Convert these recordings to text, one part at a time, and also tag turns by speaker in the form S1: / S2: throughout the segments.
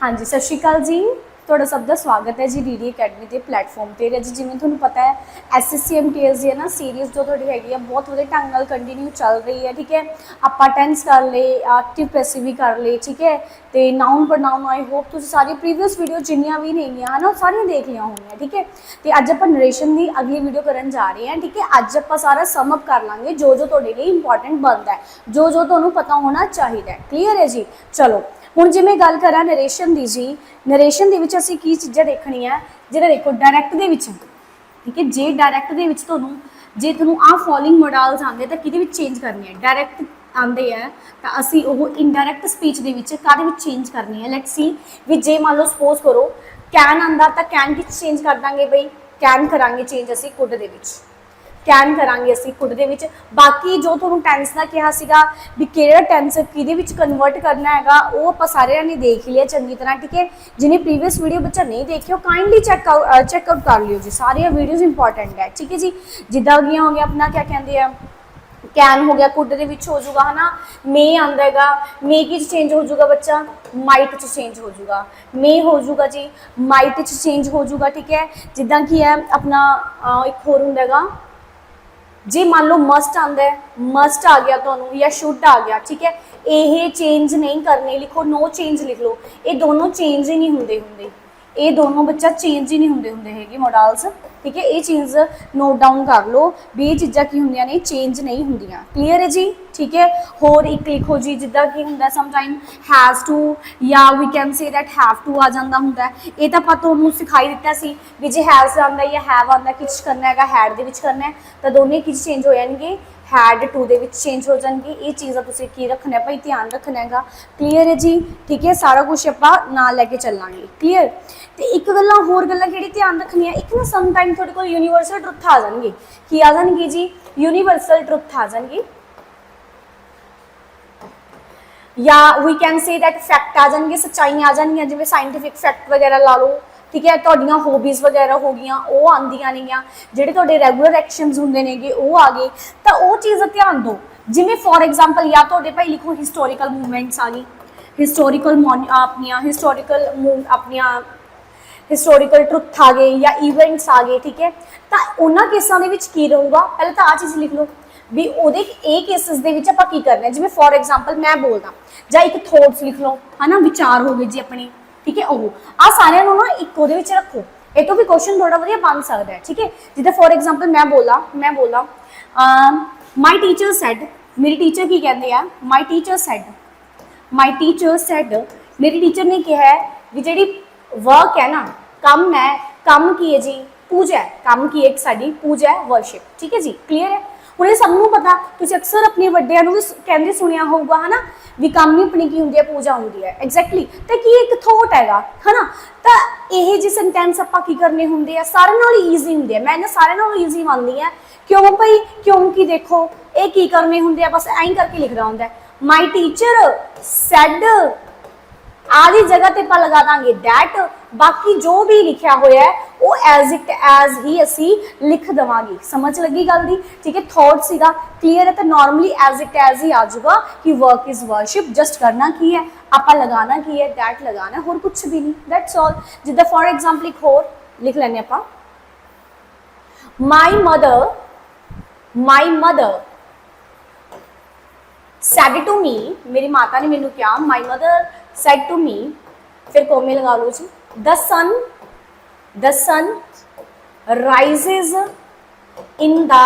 S1: हाँ जी, सत श्री अकाल जी। ਤੁਹਾਡਾ ਸਭ ਦਾ ਸਵਾਗਤ ਹੈ ਜੀ ਡੀਡੀ ਅਕੈਡਮੀ ਦੇ ਪਲੇਟਫਾਰਮ ਤੇ। ਜੀ ਜਿਵੇਂ ਤੁਹਾਨੂੰ ਪਤਾ ਹੈ ਐਸਐਸਸੀ ਐਮਟੀਐਸ ਦੀ ਹੈ ਨਾ ਸੀਰੀਜ਼ ਜੋ ਤੁਹਾਡੀ ਹੈਗੀ ਆ ਬਹੁਤ ਵਧੀਆ ਢੰਗ ਨਾਲ ਕੰਟੀਨਿਊ ਚੱਲ ਰਹੀ ਹੈ। ਠੀਕ ਹੈ, ਆਪਾਂ ਟੈਂਸ ਕਰ ਲਏ, ਐਕਟਿਵ ਪੈਸਿਵ ਵੀ ਕਰ ਲਏ। ਠੀਕ ਹੈ, ਤੇ ਨਾउन ਪ੍ਰੋਨਾउन ਆਈ ਹੋਪ ਤੁਸੀਂ ਸਾਰੀ ਪ੍ਰੀਵੀਅਸ ਵੀਡੀਓ ਜਿੰਨੀਆਂ ਵੀ ਨੇਗੀਆਂ ਹਨ ਉਹ ਸਾਰੀਆਂ ਦੇਖ ਲਿਆ ਹੋਣੀਆਂ। ਠੀਕ ਹੈ, ਤੇ ਅੱਜ ਆਪਾਂ ਨਰੇਸ਼ਨ ਦੀ ਅਗਲੀ ਵੀਡੀਓ ਕਰਨ ਜਾ ਰਹੇ ਹਾਂ। ਠੀਕ ਹੈ, ਅੱਜ ਆਪਾਂ ਸਾਰਾ ਸਮ ਅਪ ਕਰ ਲਾਂਗੇ ਜੋ ਤੁਹਾਡੇ ਲਈ ਇੰਪੋਰਟੈਂਟ ਬਣਦਾ ਹੈ, ਜੋ ਤੁਹਾਨੂੰ ਪਤਾ ਹੋਣਾ ਚਾਹੀਦਾ ਹੈ। ਕਲੀਅਰ ਹੈ ਜੀ। ਚਲੋ ਹੁਣ ਜੇ मैं गल करा नरेशन की जी, नरेशन के असीं की चीज़ां देखनियां जिहड़ा देखो डायरैक्ट दे विच। ठीक है, जे डायरैक्ट दे विच तुहानूं जे तुहानूं आ फॉलोइंग मॉडल्स आंदे तां किहदे विच चेंज करने हैं। डायरैक्ट आंदे है तां असीं ओह इनडायरैक्ट स्पीच दे विच काहदे विच चेंज करनी है। लैट्स सी भी जे मान लो सपोज करो कैन आंदा तां कैन किच चेंज कर दांगे बई, कैन करांगे चेंज असीं कुड दे विच, कैन करांगे असीं कुड दे विच। बाकी जो तुहानूं टेंस दा कहा सीगा भी किहड़ा टेंस किहदे विच कन्वर्ट करना हैगा वो आपां सारिआं ने देख लिया चंगी तरह। ठीक है, जिन्हें प्रीवियस वीडियो बच्चा नहीं देखियो काइंडली चैकआउट कर लियो जी, सारियां वीडियोज़ इंपॉर्टेंट है। ठीक है जी, जिद्दां हो गया अपना क्या कहते हैं कैन हो गया कुड दे विच हो जाऊगा है ना। मे आंदा हैगा, मे की चेंज हो जाऊगा बच्चा, माइट च चेंज हो जाऊगा। मे हो जाऊगा जी, माइट च चेंज हो जाऊगा। ठीक है, जिद्दां की है अपना एक होर हुंदा हैगा जे मान लो मस्ट आंदा है, मस्ट आ गया तो या शुड आ गया। ठीक है, ये चेंज नहीं करने लिखो, नो चेंज लिख लो। ये दोनों चेंज ही नहीं होंगे ये दोनों बच्चा चेंज ही नहीं होंगे है मॉडल्स। ठीक है, ये चीज़ नोट डाउन कर लो भी ये चीज़ा की होंदियां ने चेंज नहीं होंदियां। क्लीयर है जी। ठीक है, होर एक लिखो जी जिद्दां की हुंदा समटाइम हैज़ टू या we can say that have to आ जांदा हुंदा है। ये तां आपां तुहानूं सिखाई दित्ता सी भी जे हैज़ आंदा या हैव आंदा किच करना हैगा हैड दे विच करना है तां दोने किच चेंज हो जाणगे, हैड टू दे विच चेंज हो जाएंगे। ये चीज़ा तुसीं की रखना है भाई, ध्यान रखना हैगा। क्लीयर है जी। ठीक है, सारा कुछ आपां नाल लैके चलांगे। क्लीयर। तो एक गल्लां होर गल्लां किहड़ी ध्यान रखनियां, एक ना समटाइम तुहाडे कोल यूनीवर्सल ट्रुथ आ जाणगे। की आ जाणगे जी, यूनीवर्सल ट्रुथ आ जाणगे या we can say that fact आ जाएंगे, सच्चाई आ जाएंगी जिवें साइंटिफिक फैक्ट वगैरह ला लो। ठीक है, तुहाडीआं हॉबीज़ वगैरह हो गई वो आंदियां नेगियां, जिहड़े तुहाडे रैगूलर एक्शनस हुंदे नेगे वो आ गए। तो वो चीज़ ध्यान दो जिवें फॉर एग्जाम्पल या तुहाडे भाई लिखो हिस्टोरिकल मूवमेंट्स आ गई, हिस्टोरिकल अपनियां हिस्टोरिकल अपनियां हिस्टोरिकल ट्रुथ आ गए या ईवेंट्स आ गए। ठीक है, तो उन्होंने केसां दे विच की रहूगा, पहले तो आ चीज़ लिख लो भी ਉਹਦੇ ਇਹ केसिस ਦੇ ਵਿੱਚ ਆਪਾਂ ਕੀ ਕਰਨਾ है। जिवें फॉर एग्जाम्पल मैं बोलदा ਜਾਂ एक थॉट्स लिख लो है ना, विचार हो गए जी अपने। ठीक है, वो आ सारिਆਂ ਨੂੰ ना एक ਉਹਦੇ ਵਿੱਚ रखो, ਇਹ ਤੋਂ भी क्वेश्चन थोड़ा ਵਧੀਆ बन सकता है। ठीक है, जिद्दां फॉर एग्जाम्पल मैं बोला माई टीचर सैड, मेरी टीचर की कहते हैं my teacher sad, my teacher sad मेरी टीचर ने कहा है भी जी वर्क है ना, कम है, कम की है जी पूजा है, कम की एक साड़ी पूजा है वर्शिप। ठीक है जी, क्लीयर है। ਹੁਣ ਇਹ ਸਭ ਨੂੰ ਪਤਾ, ਤੁਸੀਂ ਅਕਸਰ ਆਪਣੇ ਵੱਡਿਆਂ ਨੂੰ ਵੀ ਕਹਿੰਦੇ ਸੁਣਿਆ ਹੋਊਗਾ ਹੈ ਨਾ ਵੀ ਕੰਮ ਹੀ ਆਪਣੀ ਕੀ ਹੁੰਦੀ ਹੈ, ਪੂਜਾ ਹੁੰਦੀ ਹੈ। ਐਗਜ਼ੈਕਟਲੀ, ਤੇ ਕੀ ਇੱਕ ਥੋਟ ਹੈਗਾ ਹੈ ਨਾ। ਤਾਂ ਇਹ ਜਿਹੇ ਸੈਂਟੈਂਸ ਆਪਾਂ ਕੀ ਕਰਨੇ ਹੁੰਦੇ ਆ, ਸਾਰਿਆਂ ਨਾਲੋਂ ਈਜ਼ੀ ਹੁੰਦੇ ਆ। ਮੈਂ ਇਹਨਾਂ ਸਾਰਿਆਂ ਨਾਲੋਂ ਈਜ਼ੀ ਮੰਨਦੀ ਹਾਂ। ਕਿਉਂ ਭਾਈ, ਕਿਉਂਕਿ ਦੇਖੋ ਇਹ ਕੀ ਕਰਨੇ ਹੁੰਦੇ ਆ, ਬਸ ਐਂ ਕਰਕੇ ਲਿਖਣਾ ਹੁੰਦਾ ਮਾਈ ਟੀਚਰ ਸੈਡ आदि जगह ते लगा देंगे दैट, बाकी जो भी लिखा होया है वो एज इट एज ही असी लिख देवांगे। समझ लगी गल दी। ठीक है, थॉट सीगा क्लीयर है। तो नॉर्मली एज इट एज ही आ जाऊगा कि वर्क इज वर्शिप। जस्ट करना की है, आपा लगाना की है, दैट लगाना है, होर कुछ भी नहीं, दैट्स ऑल। जिद्दां फॉर एग्जाम्पल एक होर लिख लैने आपा my mother said to me, मेरी माता ने मैनू क्या, my mother said to me, फिर कोमे लगा लो जी, the sun rises in the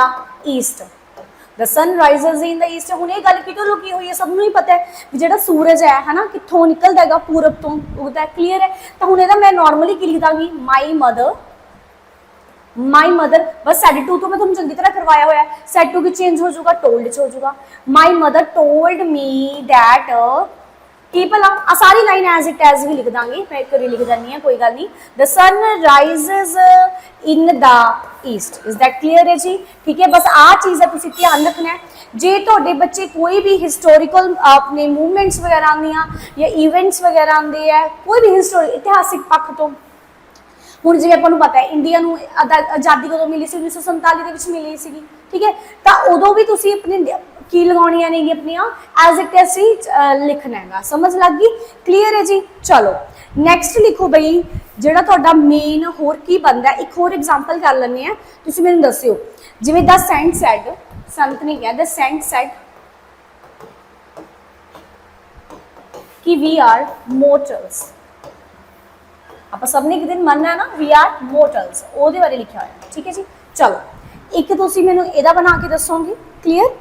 S1: east, the sun rises in the east। हुण ये गल कितों लुकी हुई है, सबनूं ही पता है भी जिहड़ा सूरज है ना कित्थों निकलदा हैगा, पूरब तो उगदा है। क्लीयर है। तो हुण इहदा मैं नॉर्मली की लिख दांगी माई मदर बस सैड टू तो मैं तुहानूं चंगी तरह करवाया होया, सैड टू की चेंज हो जाऊगा, टोल्ड च हो जाऊगा। My mother told me that की भला आ सारी लाइन एज इट एज भी लिख दांगी, मैं एक बार लिख दी है, कोई गल नहीं। The sun rises in the east, is that clear है जी। ठीक है, बस आ चीज़ है तुसीं ध्यान रखना है। जे तुहाडे बच्चे कोई भी हिस्टोरिकल अपने मूवमेंट्स वगैरह आंदियां या ईवेंट्स वगैरह आंदे है, कोई भी इतिहासिक पक्ष तो ਹੁਣ ਜਿਵੇਂ ਆਪਾਂ ਨੂੰ ਪਤਾ ਹੈ ਇੰਡੀਆ ਨੂੰ ਆਜ਼ਾਦੀ ਕਦੋਂ ਮਿਲੀ ਸੀ, 1947 ਦੇ ਵਿੱਚ ਮਿਲੀ ਸੀਗੀ। ਠੀਕ ਹੈ, ਤਾਂ ਉਦੋਂ ਵੀ ਤੁਸੀਂ ਆਪਣੇ की लगानियां ने अपनिया एज इट एज ही लिखना है। समझ लग गई? क्लीयर है जी। चलो ਨੈਕਸਟ ਲਿਖੋ ਬਈ ਜਿਹੜਾ ਤੁਹਾਡਾ ਮੇਨ ਹੋਰ ਕੀ ਬਣਦਾ। ਇੱਕ ਹੋਰ ਐਗਜ਼ਾਮਪਲ ਕਰ ਲੈਂਦੇ ਆ, ਤੁਸੀਂ ਮੈਨੂੰ ਦੱਸਿਓ। ਜਿਵੇਂ ਦ ਸੈਂਟ ਸੈਡ, ਸੰਤ ਨੇ ਕਿਹਾ ਦ ਸੈਂਟ ਸੈਡ कि वी आर मोटल्स, आप सबने एक दिन मनना है ना वी आर मोटल्स, ਉਹਦੇ ਬਾਰੇ ਲਿਖਿਆ ਹੋਇਆ। ठीक है जी, चलो एक ਤੁਸੀਂ ਮੈਨੂੰ ਇਹਦਾ ਬਣਾ ਕੇ ਦੱਸੋਗੇ। क्लियर?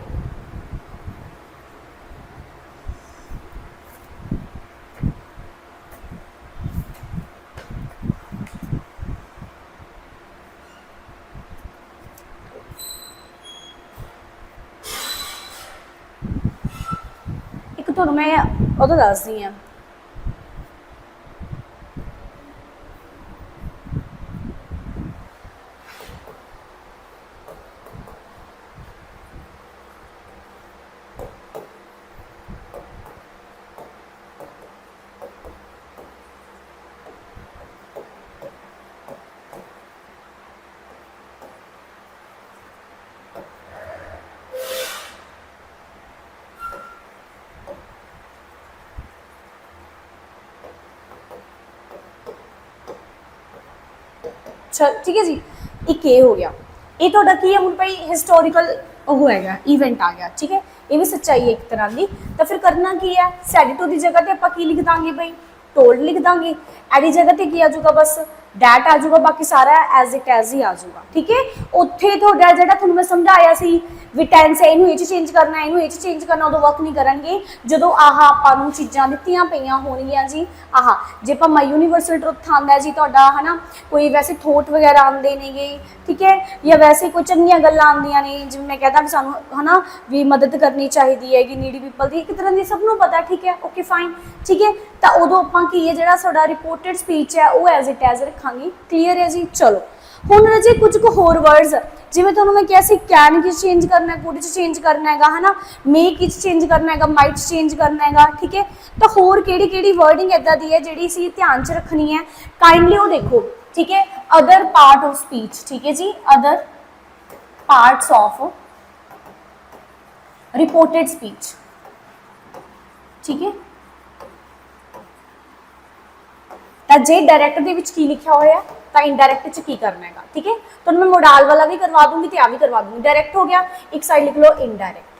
S1: एक ਤੁਹਾਨੂੰ ਮੈਂ ਉਹਦਾ ਦੱਸਦੀ ਹਾਂ। ठीक है जी, एक ये हो गया। ये तो की है हूँ भाई हिस्टोरिकल वो है ईवेंट आ गया। ठीक है, ये भी सच्चाई है एक तरह की। तो फिर करना की है, सैड टू की जगह आप लिख देंगे भाई टोल्ड लिख देंगे, एडी जगह पे की आ जाऊगा बस डैट आ जाऊगा, बाकी सारा एज इट एज ही आ जाऊगा। ठीक है, उत्थे थोड़ा जो थोड़ा मैं समझाया सी भी टेंस है इनू चेंज करना, इनू चेंज करना, उदों वर्क नहीं करेंगे जो आह आपू चीज़ां दित्तियां पईयां होणगियां जी। आह जे आपां माई यूनीवर्सल ट्रुथ आंदा जी तुहाडा, है ना, कोई वैसे थोट वगैरह आंदे नेगे। ठीक है, या वैसे कोई चंगियां गल्लां आंदियां ने, जिवें मैं कहता भी सानू है ना भी मदद करनी चाहिदी है नीडी पीपल की, एक तरह की सबनों पता। ठीक है, ओके फाइन। ठीक है, तो उदों आपां की है जिहड़ा साडा रिपोर्टेड स्पीच है वो एज इट एज रखांगे। क्लीयर है जी। चलो हुण राजे कुछ को होर वर्ड्स जिवें तुहानूं मैं कहा सी कैन किस चेंज करना है, कुड च चेंज करना है ना, मे किस चेंज करना है, माइट चेंज करना है। ठीक है, तो होर किहड़ी वर्डिंग इदां दी है जिहड़ी सी ध्यान च रखनी है, काइंडली वो देखो। ठीक है, अदर पार्ट ऑफ स्पीच। ठीक है जी, other parts of reported speech. ठीक है, तो जे डायरैक्ट दे विच की लिखा होया तो इनडायरैक्ट च की करना है। ठीक है, तो मैं मोडाल वाला भी करवा दूंगी तो आ भी करवा दूंगी। डायरैक्ट हो गया, एक साइड लिख लो इनडायरैक्ट।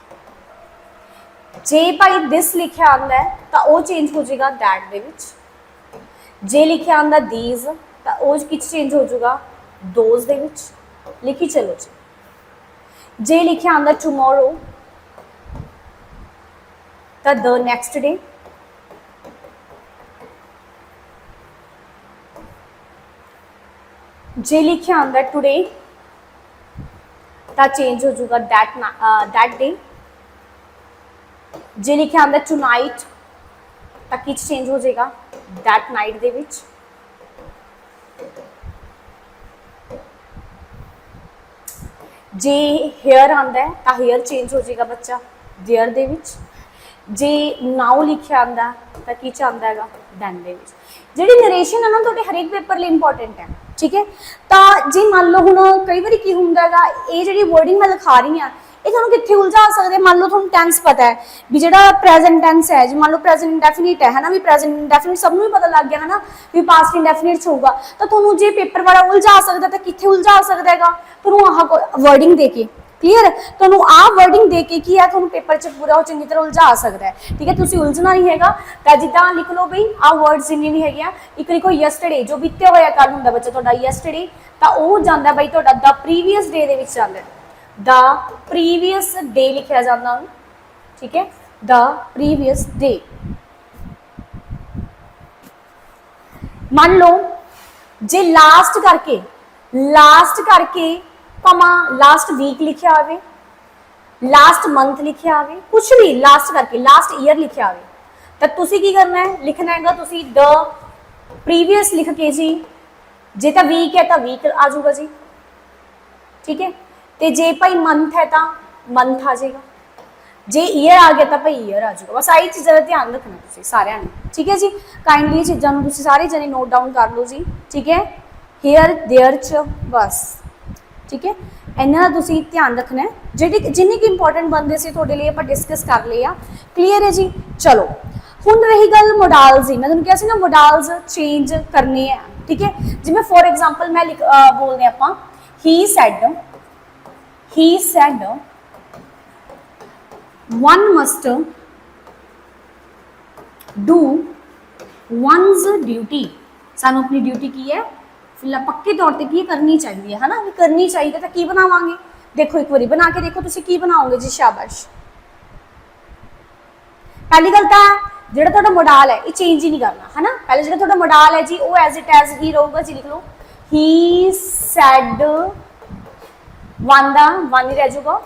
S1: जे भाई दिस लिखा आंदा है तो वह चेंज हो जाएगा दैट दे विच। जे लिखा आंदा दीज तो वह किस चेंज हो जाएगा दोज दे विच। लिखी चलो जी। जे लिखा आंदा टुमोरो तो द नैक्सट डे। जे लिखे आंदा टुडे तो चेंज हो जाएगा दैट डे। जे लिखे आंदा टू नाइट तो किस चेंज हो जाएगा दैट नाइट दे विच। जे हेयर आंदा है तो हेयर चेंज हो जाएगा बच्चा देयर दे विच। जे नाउ लिखे आंदा तो किस आंदा है दैन दे विच। जिहड़ी नरेशन है ना तुहाडे हरेक पेपर लिए इंपॉर्टेंट है। ठीक है, तो जे मान लो हुण कई बार की हुंदा है ये जिहड़ी वर्डिंग मैं लिखा रही हाँ ये तुहानूं कित्थे उलझा सकदे। मान लो तुहानूं टेंस पता है भी जिहड़ा प्रेजेंट टेंस है जी, मान लो प्रेजेंट इंडेफिनिट है ना, भी प्रेजेंट इंडेफिनिट सबनूं ही पता लग गया है ना भी पास्ट इंडेफिनिट होगा। तो तुहानूं जे पेपर वाला उलझा सकदा तो कित्थे उलझा सकदा हैगा तुहानूं आह वर्डिंग दे के। क्लीयर, तुहानूं आह वर्डिंग दे के की है तुहानूं पेपर च पूरा चंगी तरह उलझा सकता है। ठीक है, तुसीं उलझना नहीं हैगा। तो जिद्दां लिख लो बई आह वर्ड्स जिन्ने भी हैगे, एक लिखो यस्टरडे जो बीते होया कल हुंदा बच्चा तुहाडा यस्टरडे, तो वह जांदा बई तुहाडा द प्रीवियस डे दे विच जांदा द प्रीवियस डे लिखा जाता। ठीक है, द प्रीवियस डे। मान लो जे लास्ट करके भावां लास्ट वीक लिखा आवे, लास्ट मंथ लिखा आवे, कुछ भी लास्ट करके लास्ट ईयर लिखा आवे तो तुसी की करना है लिखना है तुसी द प्रीवियस लिख के जी। जे तो वीक है तो वीक आ जाऊगा जी। ठीक है, तो जे भाई मंथ है तो मंथ आ जाएगा, जे ईयर आ गया तो भाई ईयर आ जाऊगा। बस आई चीज़ों का ध्यान रखना तुसीं सारिਆਂ ने। ठीक है जी, काइंडली ये चीज़ों तुसीं सारे जने नोट डाउन कर लो जी। ठीक है, हेयर देयर च बस। ठीक है, इन्हां दा तुसीं ध्यान रखना है। जिन्ने कि इंपॉर्टेंट बनते से तुहाडे लिए आपां डिस्कस कर लिए आ। क्लीयर है जी। चलो हुण रही गल मोडाल्स की, मैं तुहानूं कहा सी ना मोडाल्स चेंज करने हैं, ठीक है। जिवें फॉर एग्जाम्पल मैं बोलने आपां he said one must do one's duty, सानू अपनी ड्यूटी की है फिलहाल पक्के तौर पर की करनी चाहिए है ना, भी करनी चाहिए तो की बनावांगे। देखो एक बारी बना के देखो तुसीं की बनाओगे जी, शाबाश। पहली गल तो जो थोड़ा मोडाल है ये चेंज ही नहीं करना है ना, पहले जो थोड़ा मोडाल है जी वो एज इट एज ही रहूगा जी, लिख लो ही सैड वन का वन ही रह जाऊगा,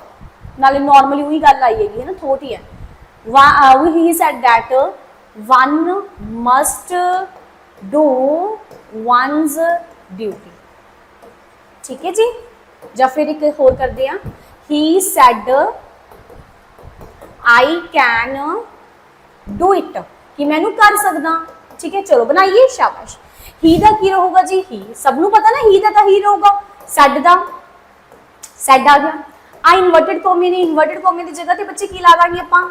S1: नाले नॉर्मली वही गल आएगी है ना, थोट ही है। He said that one must do one's duty, ठीक है जी। या फिर एक होर करते हैं, he said I can do it, कि मैं कर सकदा, ठीक है। चलो बनाइए, शाबाश। ही दा की रहूगा जी, ही सबनों पता ना ही दा तो ही रहूगा, सैड दा सैड आ गया। आ इनवर्टेड कॉमे ने, इनवर्टेड कॉमे की जगह ते बच्चे की ला देंगे आपां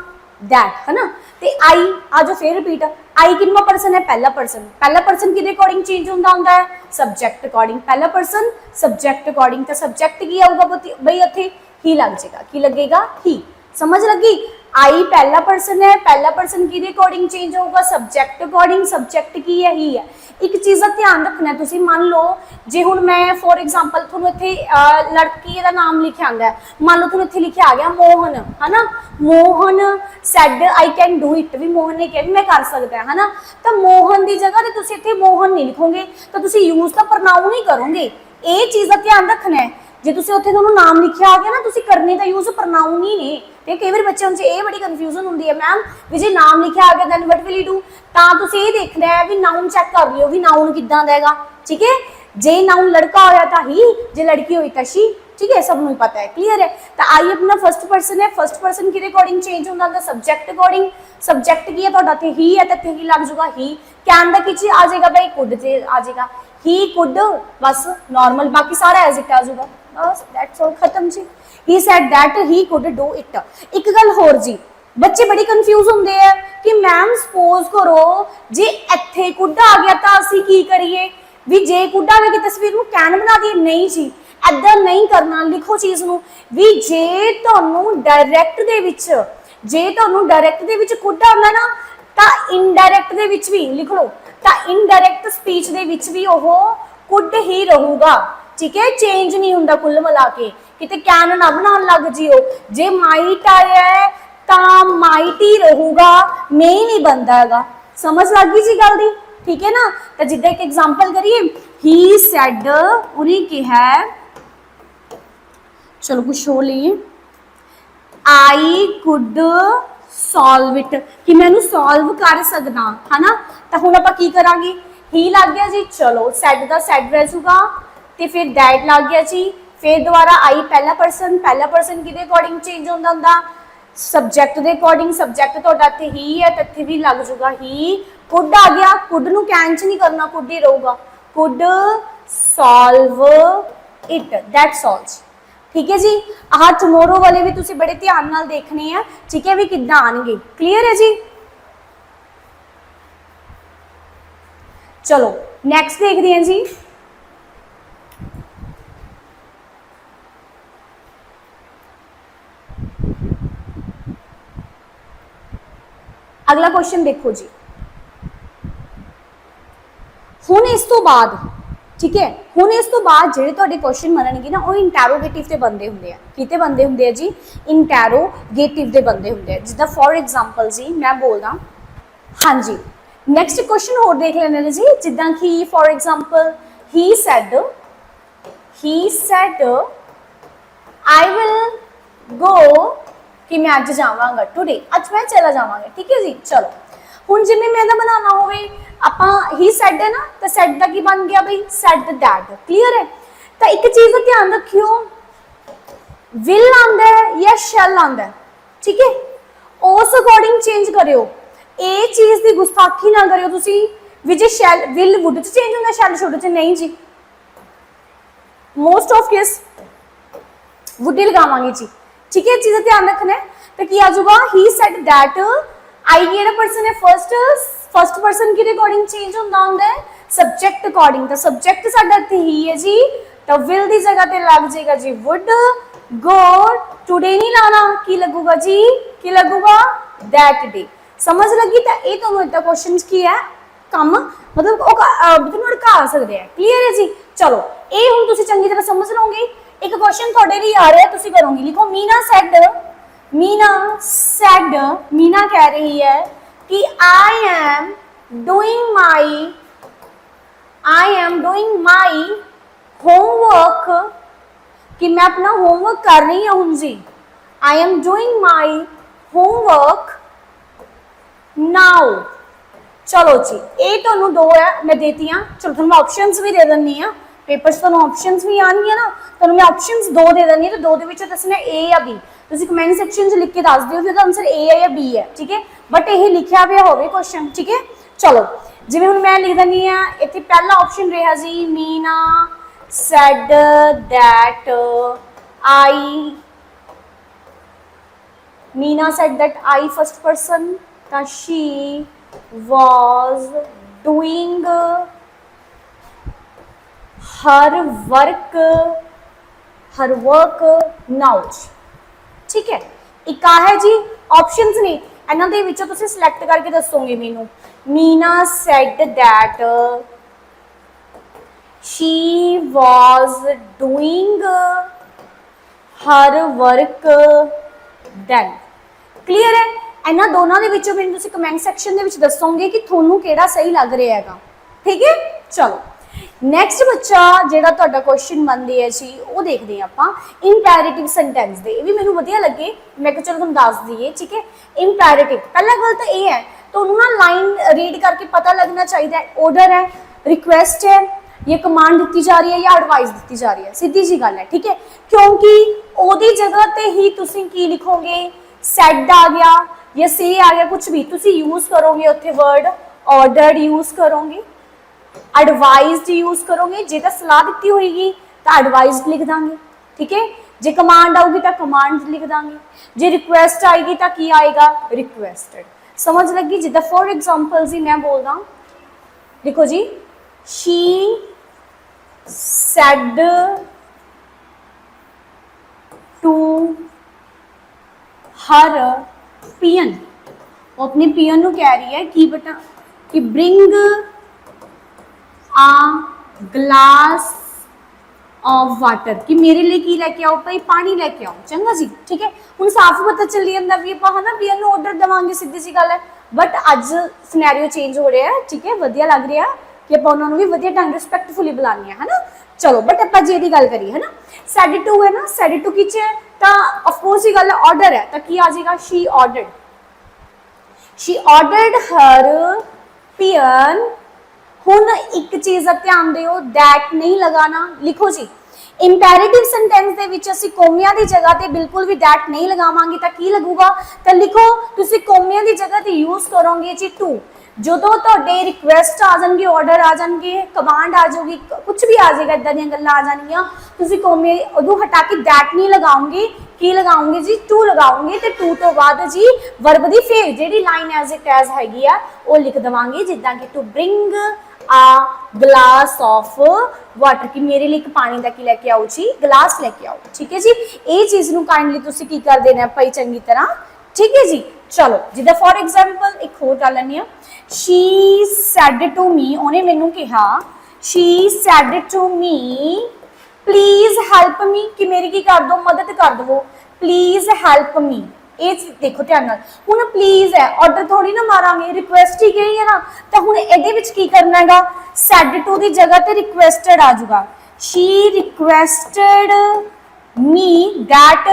S1: दैट, है ना। ते आई आ जो फिर रिपीट, आई कितना पर्सन है, पहला पर्सन। पहला पर्सन किहदे अकॉर्डिंग चेंज होंदा है, सब्जैक्ट अकॉर्डिंग। पहला पर्सन सब्जैक्ट अकॉर्डिंग, तो सब्जैक्ट की आऊगा बई उत्थे ही लग जाएगा, की लगेगा ही, समझ लगी। आई पहला पर्सन है, पहला पर्सन किहदे अकॉर्डिंग चेंज होगा, सब्जैक्ट अकॉर्डिंग, सब्जैक्ट की है ही है। एक चीज़ का ध्यान रखना है, तुसीं मान लो जे हुण मैं फॉर एग्जाम्पल तुहानूं इत्थे लड़की का नाम लिखिया आंदा है, मान लो तुहानूं इत्थे लिखिया आ गया मोहन, है ना। Mohan sad I can do it, भी मोहन ने कहा भी मैं कर सकता है ना, तो मोहन की जगह ते तुसीं इत्थे मोहन नहीं लिखोगे, तो तुसीं यूज तो प्रनाउन ही करोगे। ये चीज़ का ध्यान रखना है, जे तुसीं उत्थे तुहानूं नाम लिखिया आ गया ना, तुसीं करने का यूज प्रनाउन ही ने। ते कई बार बच्चों से ये बड़ी कन्फ्यूजन होंदी है, मैम भी जे नाम लिखिया आ गया then what will you do, तो तुसीं ये देखना है भी नाउन चैक कर लियो भी नाउन किद्दां दा हैगा, ठीक है। जे नाउन लड़का होया तो ही, जे लड़की हुई तो शी, ठीक है, सबनों पता है, क्लीयर है। तो आई अपना फर्स्ट पर्सन है, फर्स्ट पर्सन किहदे अकॉर्डिंग चेंज होंदा, सब्जैक्ट अकॉर्डिंग। सब्जैक्ट की है तुहाडा ते ही है, तो ही लग जाऊगा ही। कैन दा किच आ जाएगा भाई, कुड से आ जाएगा, ही कुड, बस नॉर्मल, बाकी सारा एज इट आ जाऊगा, बस दैट्स ऑल, खत्म जी। He said that he could do it. एक गल होर जी, बच्चे बड़ी कन्फ्यूज होंगे है कि मैम सपोज करो जे इत्थे कुड आ गया तो असीं की करिए, भी जे कुड आवे की तस्वीर नूं कैन बना दिए, नहीं जी ऐदा नहीं करना। लिखो चीज़ नूं भी जे तुहानूं डायरैक्ट दे विच, जे तुहानूं डायरैक्ट दे विच कुड आउंदा ना, तो इनडायरैक्ट दे विच भी लिख लो, तो इनडायरैक्ट स्पीच दे विच भी ओह कुड ही रहूगा, ठीक है, चेंज नहीं होंदा कुल मिला के। किते कैन ना बनाउण लग जिओ, जे माइट आया है तो माइट ही रहूगा, नहीं नहीं बनता है, समझ लग गई जी गल दी, ठीक है ना। तो जिद्दां एक एग्जाम्पल करिए, ही सैड उन्हें कहा, चलो कुछ हो लीए, आई कुड सॉल्व इट, कि मैं सॉल्व कर सकदा, है ना। तो हुण आपां की करांगे, ही लग गया जी, चलो सैड दा सैड रह जाऊगा, तो फिर दैट लग गया जी, फिर दोबारा आई पहला पर्सन किहदे अकॉर्डिंग चेंज होंदा हुंदा, सब्जैक्ट के अकॉर्डिंग। सब्जैक्ट तो इत्थे ही है, तो इत्थे भी लग जाऊगा ही। कुड आ गया, कुड नूं कैन च नहीं करना, कुड ही रहूगा, could solve it, that's all, ठीक है जी। आह टमोरो वाले भी तुसीं बड़े ध्यान नाल देखने हैं, ठीक है, भी किद्दां आउणगे, क्लीयर है जी। चलो नैक्सट देखते हैं जी, अगला क्वेश्चन देखो जी। हुण इस तो बाद, ठीक है, हुण इस तो बाद जिहड़े तुहाडे क्वेश्चन बनणगे ना, वो इंटैरोगेटिव ते बनदे हुंदे आ, किते बनदे हुंदे आ जी, इंटैरोगेटिव दे बनदे हुंदे आ। जिद्दां फॉर एग्जाम्पल जी मैं बोलदा, हाँ जी, नैक्सट क्वेश्चन होर देख लैंदे ने जी, जिद्दां कि for example he said I will go, कि मैं अज जावांगा, टुडे अज मैं चला जावांगा, ठीक है जी। चलो हुण जिवें मैं बनाना होवे, आपां ही सैड है ना, तो सैड दा की बन गया भाई, सैड दैट, क्लीयर है। तो एक चीज़ का ध्यान रखियो, विल आंदा है या शैल आंदा है, ठीक है, उस अकॉर्डिंग चेंज करियो। ये चीज़ की गुस्ताखी ना करियो तुसीं भी जे शैल विल वुड च चेंज होंदा, शैल शुड च नहीं जी, मोस्ट ऑफ केस वुड ही लगावांगे जी, ठीक है। चीज़ का ध्यान रखना है। तो की आ जाऊगा, ही सैड दैट आई किहड़ा पर्सन है, फर्स्ट पर्सन किहदे अकॉर्डिंग चेंज हुंदा है, सब्जेक्ट अकॉर्डिंग। तो सब्जेक्ट साडा इत्थे ही है जी, तो विल दी जगह ते लग जाएगा जी वुड। गो टुडे नहीं लाना, की लगूगा जी, की लगूगा दैट डे। समझ लगी? तो ये तुहानूं इदा क्वेश्चन की है कम मतलब अड़का सकते हैं। क्लीयर है जी? चलो ये हुण तुसीं चंगी तरह समझ लोगे। एक क्वेश्चन तुहाडे लिए आ रहा है, तुसीं करोगे। लिखो मीना सैड, मीना कह रही है कि I am doing my homework, कि मैं अपना होमवर्क कर रही हूँ जी। I am doing my homework now. चलो जी, ये तुहानूं दो है मैं देती हाँ। चलो तुहानूं मैं ऑप्शंस भी दे दिंदी हाँ, पेपर्स तुहानूं ऑप्शंस भी आउणगियां ना, तुहानूं मैं ऑप्शंस दो दे दिंदी हाँ। तो दो दे विच दसना ए या बी, तुसीं कमेंट सैक्शन च लिख के दस दिओ कि उसका आंसर ए है या बी है। ठीक है, बट यह लिखिया पिया होवे क्वेश्चन। ठीक है, चलो जिवें हुण मैं लिख दिंदी हाँ, इत्थे पहला ऑप्शन रहा जी, Meena said that I first person, that she was doing her work now। ठीक है, एक है जी ऑप्शंस ने, इन्हां दे विचों तुसीं सिलेक्ट करके दसोगे मैनूं। Meena said that she was doing her work then। Clear है? इन्हां दोनों के विचों मैनूं तुसीं कमेंट सैक्शन दे विच दसोगे कि तुहानूं किहड़ा सही लग रहा है। ठीक है, चलो नैक्सट बच्चा जिहड़ा तुहाडा क्वेश्चन बनदे है जी, वो देखते हैं आपां इंपैरेटिव सेंटेंस दे। ये भी मैनूं वधिया लगे, मैं कहा चलो तुहानूं दस दईए। ठीक है, इंपैरेटिव पहला गल तो ये है, तुहानूं ना लाइन रीड करके पता लगना चाहिए ऑर्डर है, रिक्वेस्ट है, या कमांड दी जा रही है या एडवाइस दी जा रही है। सीधी जी गल है। ठीक है, क्योंकि ओदी जगह ते ही तुसीं की लिखोगे, सैड आ गया या से आ गया, कुछ भी तुसी यूज करोगे उत्थे वर्ड, ऑर्डर यूज करोगे, एडवाइज्ड यूज करोगे। जे तो सलाह दी होगी तो एडवाइज्ड लिख देंगे। ठीक है, जे कमांड आऊगी तो कमांड लिख देंगे, जे रिक्वेस्ट आएगी तो की आएगा, रिक्वेस्टेड। समझ लगी? जिदा फॉर एग्जाम्पल जी मैं बोल रहा, देखो जी, शी सैड टू हर पियन, वो अपने पियन को कह रही है कि बेटा कि bring a glass of water, कि मेरे लिए की लैके आओ भाई, पानी लैके आओ। चंगा जी, ठीक है, हुण साफ पता चली जाता भी आप है ना पियन को ऑर्डर देवांगे, सीधी सी गल है। बट अज सिनेरियो चेंज हो रहा है। ठीक है, वधिया लग रहा कि आप उन्होंने भी वधिया ढंग रिस्पैक्टफुली बुलाने है ना। चलो बट आप जे की गल करिए है ना, सैड टू है ना, सैड टू किच है तो ऑफकोर्स ही गल ऑर्डर है, तो की आ जाएगा, शी ऑर्डर्ड हर पियन। हुण एक चीज़ का ध्यान दिओ, दैट नहीं लगाना। लिखो जी, इंपैरेटिव सेंटेंस दे विच असीं कोमिया की जगह ते बिल्कुल भी दैट नहीं लगावांगे तो की लगूगा, तो लिखो तुसीं कोमिया की जगह ते यूज करोगे जी टू। ਜਦੋਂ ਤੁਹਾਡੇ ਰਿਕੁਐਸਟ ਆ ਜਾਣਗੇ, ਆਰਡਰ ਆ ਜਾਣਗੇ, ਕਮਾਂਡ ਆ ਜਾਊਗੀ, ਕੁਝ ਵੀ ਆ ਜਾਏਗਾ, ਇਦਾਂ ਦੀਆਂ ਗੱਲਾਂ ਆ ਜਾਣਗੀਆਂ, ਤੁਸੀਂ ਕੋਮੇ ਉਦੋਂ ਹਟਾ ਕੇ दैट नहीं लगाओगे, की लगाओगे जी, टू लगाओगे। तो टू तो बाद जी वर्ब की फिर जी लाइन एज इट एज हैगी आ वो लिख देवांगे, जिदा कि to bring a glass of water, कि मेरे लिए एक पानी का की लैके आओ जी, गिलास लैके आओ। ठीक है जी, ये चीज़ को काइंडली तुसीं की कर देना भाई चंगी तरह। ठीक है जी, चलो जिदा फॉर एग्जाम्पल एक होर कर लैंदे आ। शी सैड टू मी, उन्हें मैनू कहा, she said to me please help me, कि मेरी की कर दो, मदद कर दो, प्लीज हैल्प मी। ये देखो ध्यान नाल, हुण प्लीज है, ऑर्डर थोड़ी ना मारांगे, रिक्वेस्ट ही कही है ना, तो हुण इहदे विच की करना है, सैड टू की जगह ते रिक्वेस्टेड आ जाऊगा। शी रिक्वेस्टेड मी दैट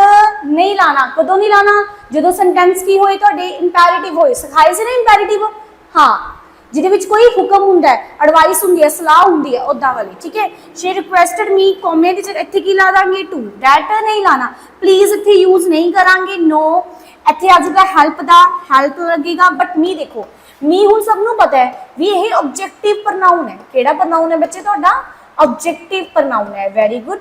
S1: नहीं लाना, कदों नहीं लाना, जो सेंटेंस की होए तुहाडे इंपैरेटिव होए, सिखाए से ना इंपैरेटिव, हाँ जिहदे विच कोई हुक्म हुंदा है, एडवाइस हुंदी है, सलाह हुंदी है, उदां वाली। ठीक है, शी रिक्वेस्टेड मी, कॉमे दी जगह इत्थे की ला दांगे टू, दैट नहीं लाना, प्लीज इत्थे यूज नहीं करांगे, नो इत्थे आ जाएगा हैल्प दा, हैल्प लगेगा। बट मी देखो, मी हुण सबनूं पता है भी यह ऑब्जेक्टिव प्रनाउन है। किहड़ा प्रनाउन है बच्चे तुहाडा? ऑब्जेक्टिव प्रनाउन है। वेरी गुड,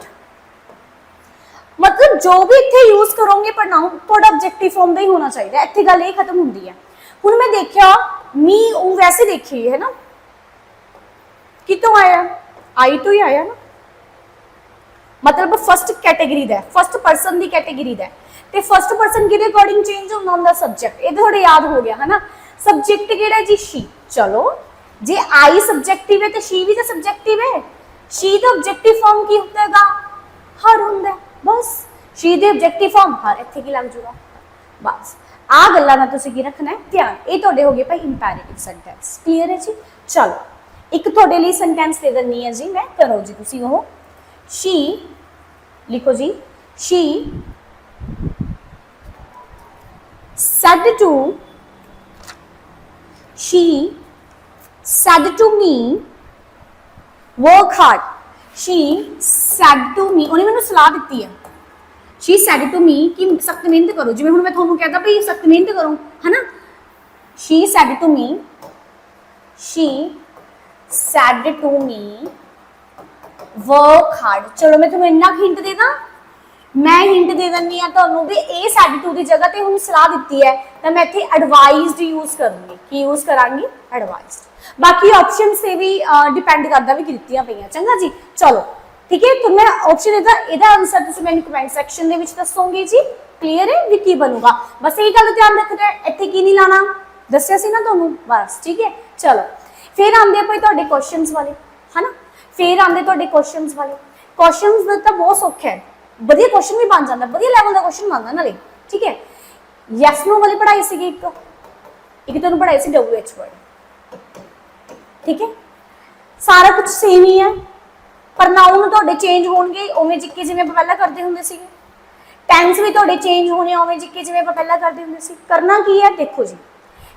S1: मतलब जो भी इत्थे यूज करोगे प्रनाउन थोड़ा ऑब्जेक्टिव फॉर्म का ही होना चाहिए। इत्थे गल ये खत्म होंदी है। हुण मैं देखिया मी वैसे देखी है ना, कितों आया, आई तो ही आया ना, मतलब फर्स्ट कैटेगरी दा, फर्स्ट परसन की कैटेगरी दा, ते फर्स्ट परसन के अकॉर्डिंग चेंज होंदा सब्जेक्ट, ये थोड़े याद हो गया है ना। सब्जेक्ट केड़ा जी, शी। चलो जे आई सब्जेक्टिव है तो शी भी तो सब्जेक्टिव है, शी तो ऑब्जेक्टिव फॉर्म की होता है, हर होंदा है, बस शी दे ऑब्जेक्टिव फॉर्म हर, इत्थे की लग जूगा, बस आ गल्लां दा तुसीं की रखना है ध्यान। ये तुहाडे हो गए भाई इंपैरेटिव सेंटेंस, क्लीयर है जी। चलो एक तुहाडे लई सेंटेंस दे दिंदी है जी मैं, करो जी तुसीं ओह, शी लिखो जी, she said to, she said to me work hard, she said to me, उन्हें मैंने सलाह दी है, she said to me कि सख्त मेहनत करो, जिवें हुण मैं तुहानूं कहता भाई सख्त मेहनत करो, है ना। she said to me, she said to me work hard. चलो मैं तुम्हें इन्ना हिंट दे दा, मैं हिंट दे दिंदी हां तुहानूं भी ए सैड टू की जगह ते हुण सलाह दित्ती है तो मैं इत्थे एडवाइज्ड यूज करूंगी, की यूज करांगी, एडवाइज्ड। बाकी ऑप्शंस से भी डिपेंड करदा भी दित्तियां पईयां, चंगा जी। चलो ठीक है, तो मैं ऑप्शन इहदा आंसर तुसीं मैनूं कमेंट सैक्शन दे विच दस्सोगे जी, क्लीयर है भी की बनूगा। बस यही गल ध्यान रखना है, इत्थे की नहीं लाना, दस्सिया सी ना तुहानूं, बस ठीक है। चलो फिर आंदे आ भाई तुहाडे क्वेश्चनस वाले, है ना, फिर आंदे तुहाडे क्वेश्चनस वाले। क्वेश्चनस दा तां बहुत सौखा है, वधिया क्वेश्चन भी बन जाता, वधिया लैवल का क्वेश्चन बनता नाले, ठीक है। यस नो वाली पढ़ाई सी एक तुहानूं पढ़ाई सी WH वर्ड, ठीक है। सारा कुछ सेम ही है, पर नाउन तुहाडे चेंज होणगे उवें जिक्के जिवें आपां पहलां करदे हुंदे सीगे, टेंस भी तुहाडे चेंज होने उवें जिक्के जिवें आपां पहलां करदे हुंदे सी। करना की है देखो जी,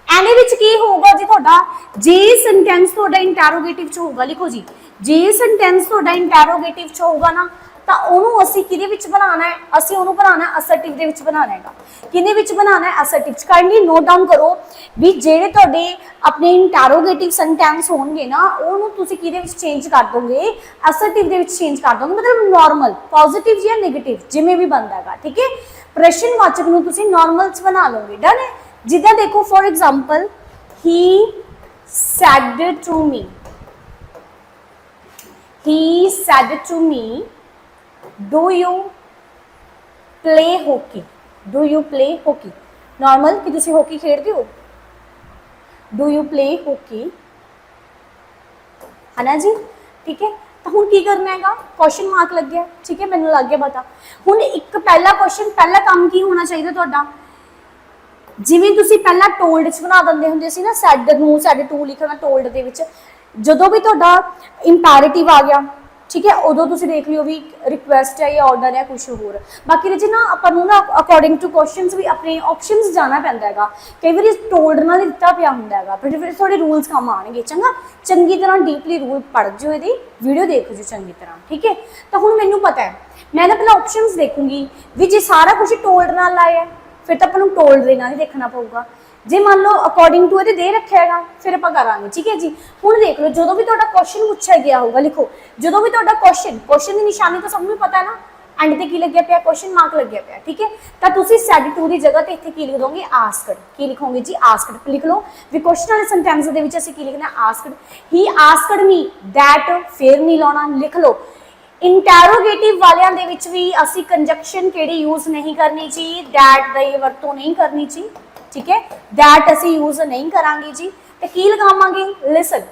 S1: एने विच की होगा जी तुहाडा, जे सेंटेंस तुहाडा इंटैरोगेटिव च होगा, लिखो जी, जे सेंटेंस तुहाडा इंटैरोगेटिव च होगा ना ਤਾਂ ਉਹਨੂੰ ਅਸੀਂ ਕਿਹਦੇ ਵਿੱਚ ਬਣਾਉਣਾ ਹੈ, ਅਸੀਂ ਉਹਨੂੰ ਬਣਾਉਣਾ ਅਸਰਟਿਵ ਦੇ ਵਿੱਚ ਬਣਾਉਣਾ ਹੈਗਾ। ਕਿਹਦੇ ਵਿੱਚ ਬਣਾਉਣਾ ਹੈ, ਅਸਰਟਿਵ ਚ। ਕਾਈਂਡਲੀ ਨੋਟ ਡਾਊਨ ਕਰੋ ਵੀ ਜਿਹੜੇ ਤੁਹਾਡੇ ਆਪਣੇ ਇੰਟੈਰੋਗੇਟਿਵ ਸੈਂਟੈਂਸ ਹੋਣਗੇ ਨਾ, ਉਹਨੂੰ ਤੁਸੀਂ ਕਿਹਦੇ ਵਿੱਚ ਚੇਂਜ ਕਰ ਦੋਗੇ, ਅਸਰਟਿਵ ਦੇ ਵਿੱਚ ਚੇਂਜ ਕਰ ਦੋਗੇ, ਮਤਲਬ ਨਾਰਮਲ ਪੋਜ਼ਿਟਿਵ ਜਾਂ ਨੈਗੇਟਿਵ ਜਿਵੇਂ ਵੀ ਬਣਦਾ ਹੈਗਾ, ਠੀਕ ਹੈ। ਪ੍ਰਸ਼ਨਵਾਚਕ ਨੂੰ ਤੁਸੀਂ ਨਾਰਮਲ ਚ ਬਣਾ ਲਓਗੇ, ਡਨ ਹੈ। ਜਿੱਦਾਂ ਦੇਖੋ for example, he said to me, he said to me do you play hockey, do you play hockey, normal कि तुसी hockey खेलते हो, do you play hockey, है ना जी, ठीक है। तो हुण की करना हैगा, क्वेश्चन मार्क लग गया, ठीक है, मैनूं लग गया पता। हुण एक पहला क्वेश्चन, पहला काम की होना चाहिए तुहाडा, जिवें तुसी पहला टोल्ड च बना दिंदे हुंदे सी ना, सैड नूं सैड टू लिखना टोल्ड दे विच, जदों भी तुहाडा इंपैरेटिव आ गया, ठीक है, उदों तुसीं देख लियो भी रिक्वेस्ट है या ऑर्डर है कुछ होर। बाकी जी ना आपां नूं ना अकॉर्डिंग टू क्वेश्चनस भी अपने ऑप्शनस जाना पैंदा हैगा, कई बार टोल्ड ना दिता पिया हुंदा हैगा, फिर थोड़े रूल्स काम आएंगे, चंगा। चंगी तरह डीपली रूल पढ़ जो, ये वीडियो देख जो चंगी तरह, ठीक है। तो हुण मैनूं पता है, मैं ना पहले ऑप्शनस देखूंगी भी जे सारा कुछ टोल्ड नाल आया फिर तो आपां टोल्ड दे नाल ही देखना पऊगा, जे मान लो अकॉर्डिंग टू ये दे रखा है फिर आप करांगे, ठीक है जी। हुण देख लो, जो भी तुहाडा क्वेश्चन पूछा गया होगा, लिखो जो भी तुहाडा क्वेश्चन की निशानी तो सबनूं पता है ना, एंड ते की लग्या पिया, क्वेश्चन मार्क लग्या पिया, ठीक है। तो तुसीं सैड टू की जगह ते इत्थे की लिख दोगे, आस्क्ड, की लिखोगे जी, आस्क्ड लिख लो भी। क्वेश्चन वाले सेंटेंस दे विच असीं की लिखना, asked, he asked me that, फिर नहीं लाउणा, लिख लो। इंटैरोगेटिव वालियां दे विच भी असीं कंजक्शन किहड़ी यूज नहीं करनी जी, दैट दी वरतों नहीं करनी जी, ठीक है, दैट असी यूज नहीं करांगे जी। तो की लगावांगे, लिसन,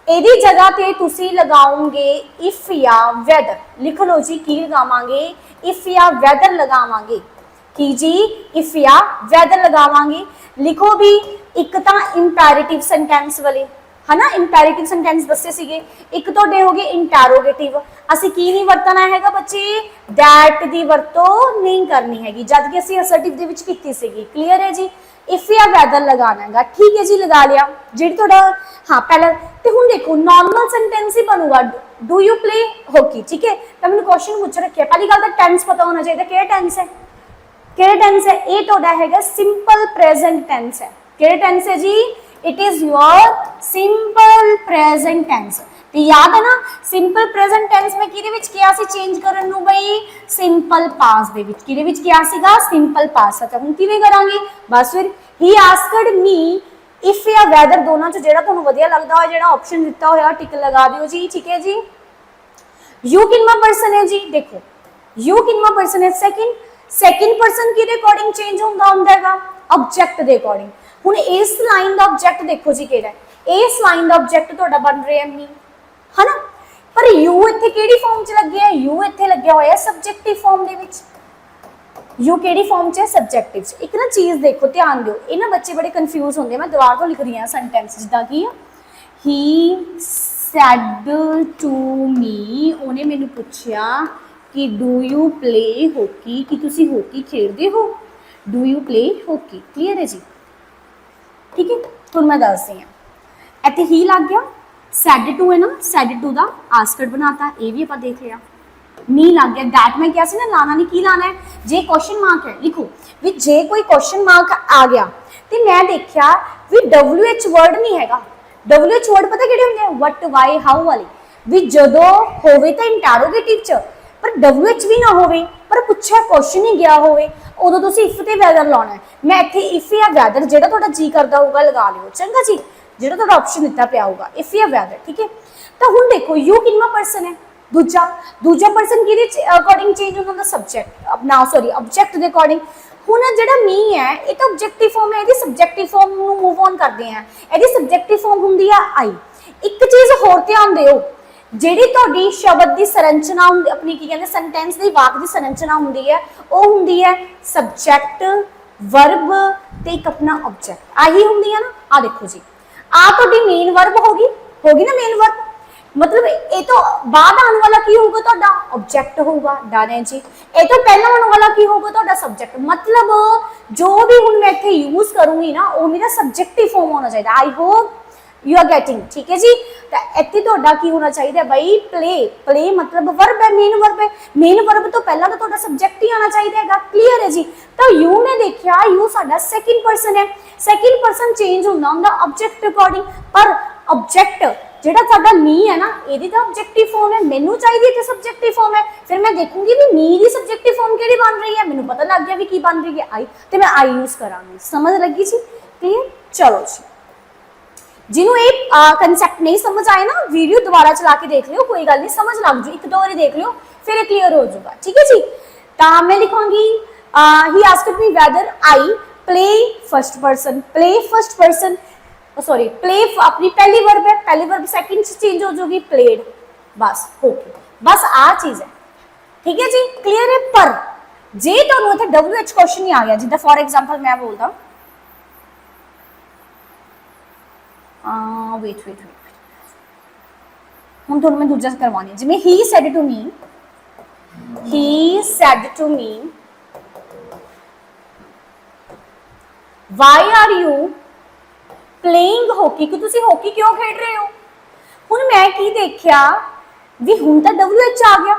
S1: एदी जगह ते तुसी लगाओगे इफ या वैदर, लिख लो जी, की लगावांगे, इफ या वैदर लगावांगे, की जी, इफ या वैदर लगावांगे। लिखो भी एक तां इंपैरेटिव सेंटेंस वाले, है ना, इंपैरेटिव सेंटेंस दस्से सीगे, एक तुहाडे हो गए इंटैरोगेटिव, असीं की नहीं वरतना हैगा बच्चे, दैट दी वरतों नहीं करनी हैगी, जबकि असीं असर्टिव दे विच कीती सीगी, क्लीयर है जी। इफ या वैदर लगाना हैगा, ठीक है जी, लगा लिया। जिहड़ी तुहाडा हाँ पहला, तो हुण देखो नॉर्मल सेंटेंस ही बनूगा, डू यू प्ले हॉकी, ठीक है। तो मैंने क्वेश्चन पूछ रखिया, पहली गल तो टेंस पता होना चाहिए, किहड़ा टेंस है, किहड़ा टेंस है, ये तुहाडा हैगा सिंपल प्रेजेंट टेंस है, किहड़ा टेंस है जी, it is your simple present tense. ਤੇ याद है ना सिंपल प्रेजेंट टेंस में किहदे विच किया सी चेंज करन नूं बई सिंपल पास दे विच किहदे विच किया सीगा सिंपल पास। अच्छा हुण किवें करांगे बस फिर ही आस्क्ड मी इफ या वैदर दोनों च जिहड़ा तुहानूं वधिया लगदा होए जिहड़ा ऑप्शन दिता होया टिक लगा दिओ जी। ठीक है जी यू किनवा पर्सन है जी देखो यू किनवा पर्सन है सेकंड पर्सन किहदे अकॉर्डिंग चेंज हुंदा हैगा ऑब्जेक्ट दे अकॉर्डिंग। हुण इस लाइन दा ऑब्जेक्ट देखो जी किहड़ा है इस लाइन दा ऑब्जेक्ट तुहाडा बन रहा है मी है ना पर यू इत्थे किहड़ी फॉर्म च लग्गिया है यू इत्थे लग्गिया होया सब्जेक्टिव फॉर्म दे विच यू किहड़ी फॉर्म च है सब्जेक्टिव च। एक ना चीज़ देखो ध्यान दिओ ये ना बच्चे बड़े कन्फ्यूज होंदे मैं दोबारा तो लिख रही हां सेंटेंस जिद्दां कि ही सैड टू मी उन्हें मैनू पूछया कि डू यू प्ले हॉकी कि तुसी हॉकी खेलदे हो do you play hockey clear है जी। ठीक है तुहानूं मैं दसदी हां इत्थे ही लग गया सैड टू है ना सैड टू दा आस्कड बनाता ये भी आपां देख लिया मी लग गया दैट मैं क्या ना लाना नहीं की लाना है जे क्वेश्चन मार्क है लिखो भी जे कोई क्वेश्चन मार्क आ गया तो मैं देखा भी WH वर्ड नहीं हैगा WH वर्ड पता किहड़े हुंदे वट वाई हाउ वाले भी जदों होवे तो इंटैरोगेटिव च पर WH भी ना होवे पर पूछा क्वेश्चन ही गया होवे उदों तुसीं इफ ते वैदर लाना है। मैं इत्थे इफ या वैदर जिहड़ा तुहाडा जी करदा होगा लगा लिओ चंगा जी जिहड़ा तुहाडा ऑप्शन दिता पिया होगा इफ या वैदर। ठीक है तो हुण देखो यू किनवा पर्सन है दूजा दूजा पर्सन किहदे अकॉर्डिंग चेंज होंदा सब्जेक्ट अपना सॉरी ऑब्जेक्ट दे अकॉर्डिंग। हुण जिहड़ा मी है ये तो ऑब्जेक्टिव फॉर्म है इहदी सब्जेक्टिव फॉर्म नूं मूव ऑन करदे हैं इहदी सब्जेक्टिव फॉर्म हुंदी है आई। एक चीज़ होर ध्यान दिओ जिहड़ी तुहाडी शब्द की संरचना हुंदी अपनी की कहंदे सेंटेंस दी वाक की संरचना हुंदी है वो हुंदी है सब्जेक्ट वर्ब ते एक अपना ऑब्जेक्ट आही हुंदी है ना। आ देखो जी आ तुहाडी मेन वर्ब होगी ना मेन वर्ब मतलब ये तो बाद आने वाला की होगा तो ऑब्जेक्ट होगा डन है जी। ये तो पहला आने वाला की होगा तो सब्जेक्ट मतलब जो भी हुण मैं इत्थे यूज करूंगी ना वो मेरा सब्जेक्टिव फॉर्म होना चाहिए। I hope you are getting ठीक है जी। तो इत्थे तुहाडा की होना चाहिए भाई प्ले प्ले मतलब वर्ब है मेन वर्ब तो पहला तो तुहाडा सब्जेक्ट ही आना चाहिए क्लीयर है जी। तो यू ने देखा यू साडा सेकंड पर्सन है सेकंड पर्सन चेंज हुंदा ऑब्जेक्ट अकॉर्डिंग पर ऑब्जेक्ट जिहड़ा साडा मी है ना इहदी तां ऑब्जेक्टिव फॉर्म है मैनू चाहिए कि सब्जेक्टिव फॉर्म है फिर मैं देखूंगी भी मी दी सब्जेक्टिव फॉर्म किहड़ी बन रही है मैनू पता लग गया भी की बन रही है आई तो मैं आई यूज करांगी समझ लगी जी क्लियर। चलो जी जिन्हों ये कंसैप्ट नहीं समझ आए ना वीडियो दोबारा चला के देख लियो कोई गल नहीं समझ लग जू एक दो बार देख लियो फिर क्लियर हो जाऊगा ठीक है जी। तो मैं लिखांगी he asked me whether I play first person sorry play अपनी पहली वर्ब सेकंड चेंज हो जाएगी प्लेड बस ओके बस आ चीज है ठीक है जी क्लियर है। पर जे तुहानूं इत्थे WH क्वेश्चन ही आ गया जिद्दां फॉर एग्जांपल मैं बोलदा वेट हुण तुहानूं मैं दूजा करवानी जिवें he said to me why are you playing hockey कि तुसी हॉकी क्यों खेड रहे हो। हुण मैं की देखिया भी हुण तो WH आ गया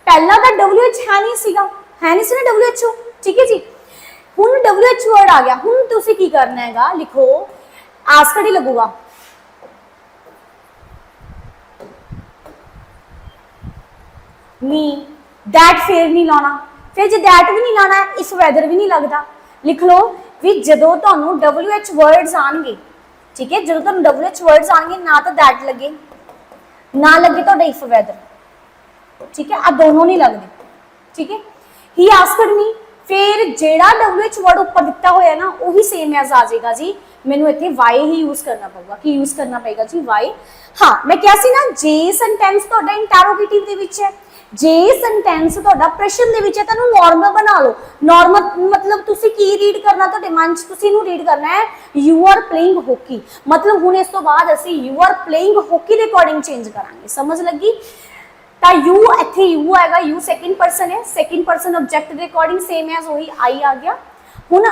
S1: पहला तो WH है नहीं सी ना WHO ठीक है जी। हुण WH वर्ड आ गया हुण तुसी की करना हैगा लिखो आस्कड ही लगूगा मी दैट फिर नहीं लाना फिर जो दैट भी नहीं लाना इस वैदर भी नहीं लगता लिख लो भी जदों तुहानूं WH वर्ड्स आएंगे ठीक है जदों तुहानूं WH वर्ड्स आएंगे ना तो दैट लगे ना लगे तो इफ वैदर ठीक है आ दोनों नहीं लगते ठीक है। ही आस्क्ड मी फिर जेड़ा WH वर्ड ऊपर दिता होया ना वही सेम एज आ जाएगा जी मैनू इत्थे वाई ही यूज करना पऊगा कि यूज करना पएगा जी वाई। हाँ मैं क्या सी ना जे सेंटेंस तुहाडा इंटैरोगेटिव दे विच है जे सेंटेंस तुहाडा प्रश्न दे विच है तानूं नॉर्मल बना लो नॉर्मल मतलब तुसी की रीड करना तुहाडे मन च तुसी इनू रीड करना है यू आर प्लेइंग हॉकी मतलब हुण इस तो बाद असी यू आर प्लेइंग हॉकी दे अकॉर्डिंग चेंज करांगे समझ लगी। ता यू इत्थे यू आएगा यू सेकंड पर्सन है सेकंड पर्सन ऑब्जेक्ट दे अकॉर्डिंग सेम एज वही आई आ गया। हुण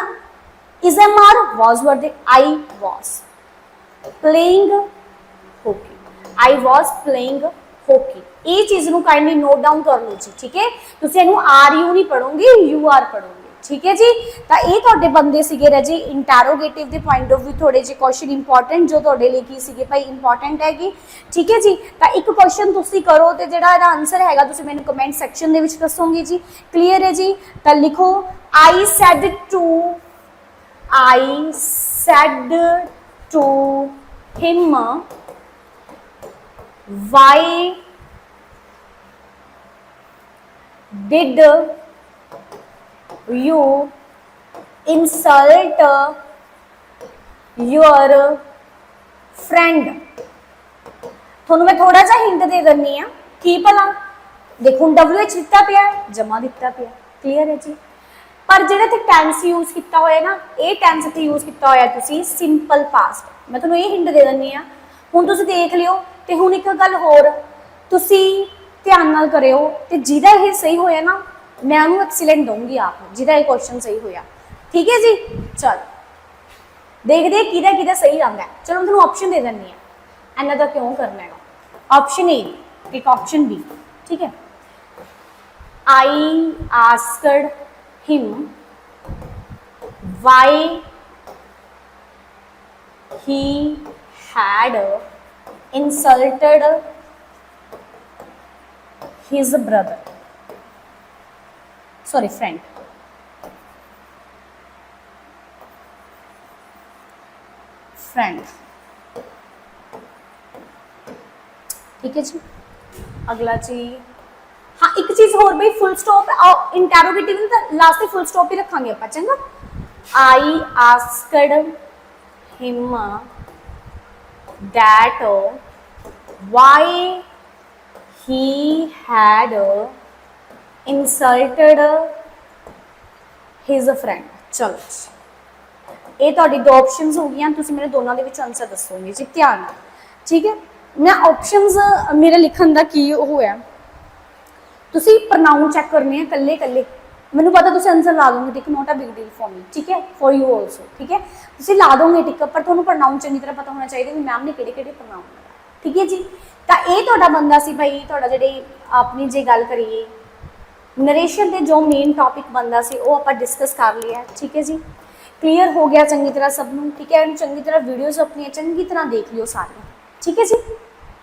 S1: is am are was word दे I was playing hockey I was playing hockey ये चीज़ नूं काइंडली नोट डाउन कर लो जी ठीक है। तुसीं इहनूं आर यू नहीं पढ़ोगे यू आर पढ़ोगे ठीक है जी। तो ये ਤੁਹਾਡੇ ਬੰਦੇ ਸੀਗੇ ਰਾਜੀ ਇੰਟਰੋਗੇਟਿਵ ਦੇ ਪੁਆਇੰਟ ਆਫ व्यू थोड़े ਜਿਹੇ क्वेश्चन इंपॉर्टेंट जो ਤੁਹਾਡੇ ਲਈ ਕੀ ਸੀਗੇ ਭਾਈ इंपॉर्टेंट हैगी, ठीक है जी। तो एक क्वेश्चन ਤੁਸੀਂ ਕਰੋ ਤੇ ਜਿਹੜਾ ਇਹਦਾ ਆਨਸਰ ਹੈਗਾ ਤੁਸੀਂ ਮੈਨੂੰ ਕਮੈਂਟ ਸੈਕਸ਼ਨ ਦੇ ਵਿੱਚ ਦੱਸੋਗੇ ਜੀ। ਕਲੀਅਰ ਹੈ ਜੀ। ਤਾਂ ਲਿਖੋ I said to him why did you insult your friend। ਤੁਹਾਨੂੰ मैं थोड़ा जा हिंट दे देनी है की भला देखो WH दिता पिया जमा दिता पिया। क्लीयर है जी। पर जो टेंस यूज किया होया ना ये टेंस इत्थे यूज किया होया तुसी सिंपल पास्ट। मैं तुहानूं ये हिंट दे देनी आ हुण तुसी देख लियो। ते हुण एक गल होर तुसी ध्यान नाल करियो ते जिहदा ये सही होया ना मैं उन्होंने एक्सीलेंट दूंगी आप जिहदा ये क्वेश्चन सही होया। ठीक है जी। चल देखते किहदा किहदा सही आंदा है। चलो मैं तुहानूं ऑप्शन दे देनी है इन्ना दा क्यों करना है। ऑप्शन ए एक ऑप्शन बी। ठीक है I asked him why he had insulted his brother, sorry friend। ठीक है जी। अगला जी हाँ एक चीज होर भाई full stop interrogative last full stop ही रखांगे आप चंगा। I asked him that why he had insulted his friend। चलो ये ਤੁਹਾਡੀ दो ऑप्शंस हो गई तुसीं मेरे दोनों के विच आंसर दसोगे जी ध्यान नाल। ठीक है मैं ऑप्शंस मेरे लिखण दा की होया तुसी प्रनाउन चेक करने हैं कल्ले कल्ले। मैनूं पता तुसी आंसर ला दोगे tick not a big deal for me. ठीक है फॉर यू ऑल्सो। ठीक है तुसी ला दोगे टिक पर तुहानूं प्रनाउन चंगी तरह पता होना चाहिए कि मैम ने किहड़े-किहड़े प्रनाउन लगाए। ठीक है जी। तो ये तुहाडा बंदा सी भाई तुहाडा जिहड़ी अपनी जे गल करिए नरेशन के जो मेन टॉपिक बनता सी वो आपां डिस्कस कर लिया। ठीक है जी। क्लीयर हो गया चंगी तरह सबनूं। ठीक है चंगी तरह वीडियोज़ अपनी चंगी तरह देख लियो सारियां। ठीक है जी।